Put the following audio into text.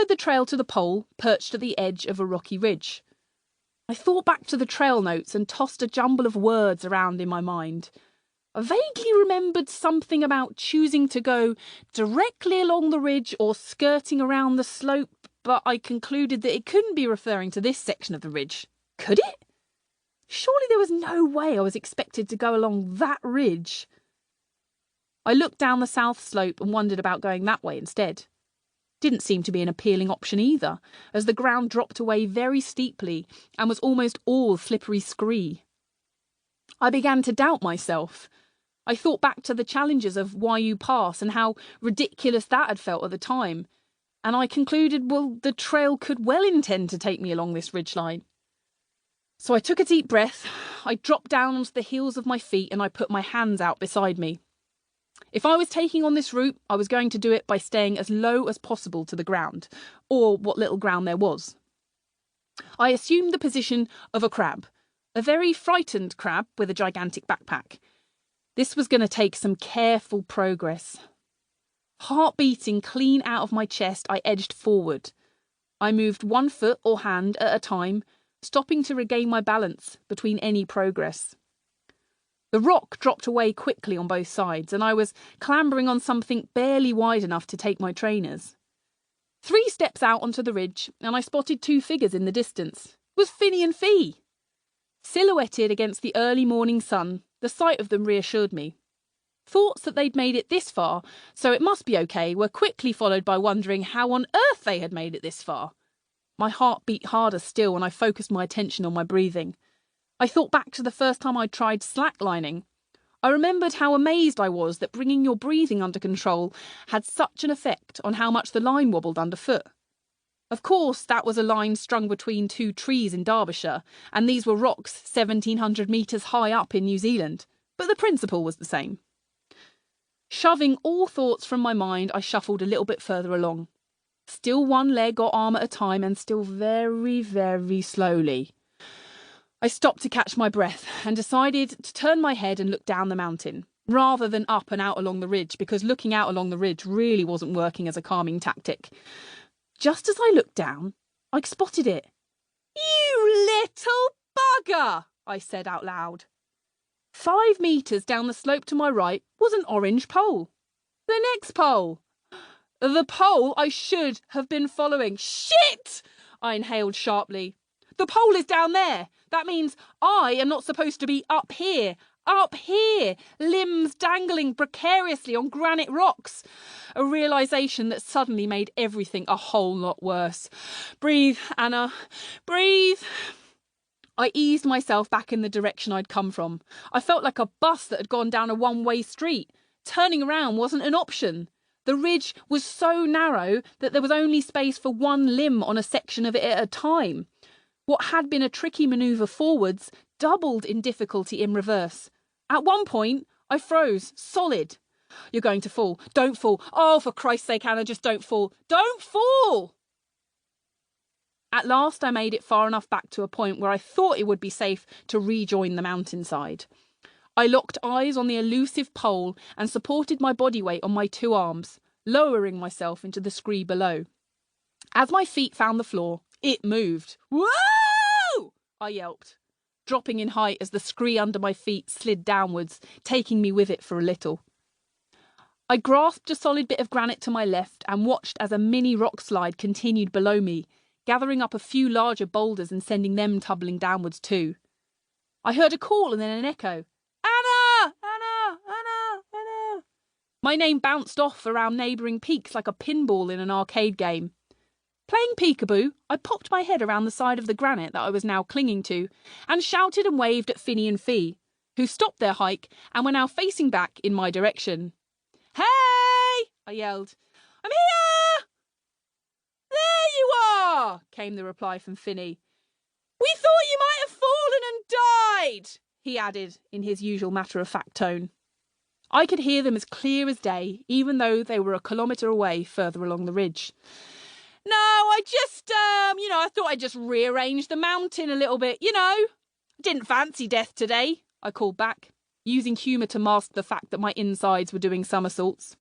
the trail to the pole, perched at the edge of a rocky ridge. I thought back to the trail notes and tossed a jumble of words around in my mind. I vaguely remembered something about choosing to go directly along the ridge or skirting around the slope, but I concluded that it couldn't be referring to this section of the ridge. Could it? Surely there was no way I was expected to go along that ridge. I looked down the south slope and wondered about going that way instead. Didn't seem to be an appealing option either, as the ground dropped away very steeply and was almost all slippery scree. I began to doubt myself. I thought back to the challenges of YU Pass and how ridiculous that had felt at the time, and I concluded, well, the trail could well intend to take me along this ridgeline. So I took a deep breath, I dropped down onto the heels of my feet and I put my hands out beside me. If I was taking on this route, I was going to do it by staying as low as possible to the ground, or what little ground there was. I assumed the position of a crab, a very frightened crab with a gigantic backpack. This was going to take some careful progress. Heart beating clean out of my chest, I edged forward. I moved one foot or hand at a time, stopping to regain my balance between any progress. The rock dropped away quickly on both sides, and I was clambering on something barely wide enough to take my trainers. 3 steps out onto the ridge, and I spotted 2 figures in the distance. It was Finny and Fee. Silhouetted against the early morning sun, the sight of them reassured me. Thoughts that they'd made it this far, so it must be okay, were quickly followed by wondering how on earth they had made it this far. My heart beat harder still when I focused my attention on my breathing. I thought back to the first time I'd tried slacklining. I remembered how amazed I was that bringing your breathing under control had such an effect on how much the line wobbled underfoot. Of course, that was a line strung between 2 trees in Derbyshire, and these were rocks 1,700 metres high up in New Zealand, but the principle was the same. Shoving all thoughts from my mind, I shuffled a little bit further along. Still one leg or arm at a time, and still very, very slowly. I stopped to catch my breath and decided to turn my head and look down the mountain, rather than up and out along the ridge, because looking out along the ridge really wasn't working as a calming tactic. Just as I looked down, I spotted it. "You little bugger!" I said out loud. 5 metres down the slope to my right was an orange pole. The next pole. The pole I should have been following. Shit! I inhaled sharply. The pole is down there. That means I am not supposed to be up here. Up here, limbs dangling precariously on granite rocks. A realisation that suddenly made everything a whole lot worse. Breathe, Anna, breathe. I eased myself back in the direction I'd come from. I felt like a bus that had gone down a one-way street. Turning around wasn't an option. The ridge was so narrow that there was only space for one limb on a section of it at a time. What had been a tricky manoeuvre forwards doubled in difficulty in reverse. At one point, I froze, solid. "You're going to fall. Don't fall. Oh, for Christ's sake, Anna, just don't fall. Don't fall!" At last, I made it far enough back to a point where I thought it would be safe to rejoin the mountainside. I locked eyes on the elusive pole and supported my body weight on my 2 arms, lowering myself into the scree below. As my feet found the floor, it moved. "Whoa!" I yelped, dropping in height as the scree under my feet slid downwards, taking me with it for a little. I grasped a solid bit of granite to my left and watched as a mini rock slide continued below me, gathering up a few larger boulders and sending them tumbling downwards too. I heard a call and then an echo. "Anna! Anna! Anna! Anna!" My name bounced off around neighbouring peaks like a pinball in an arcade game. Playing peekaboo, I popped my head around the side of the granite that I was now clinging to and shouted and waved at Finny and Fee, who stopped their hike and were now facing back in my direction. "Hey!" I yelled. "I'm here!" "There you are!" came the reply from Finny. "We thought you might have fallen and died," he added in his usual matter-of-fact tone. I could hear them as clear as day, even though they were a kilometre away further along the ridge. "No, I just, I thought I'd just rearrange the mountain a little bit, Didn't fancy death today," I called back, using humour to mask the fact that my insides were doing somersaults.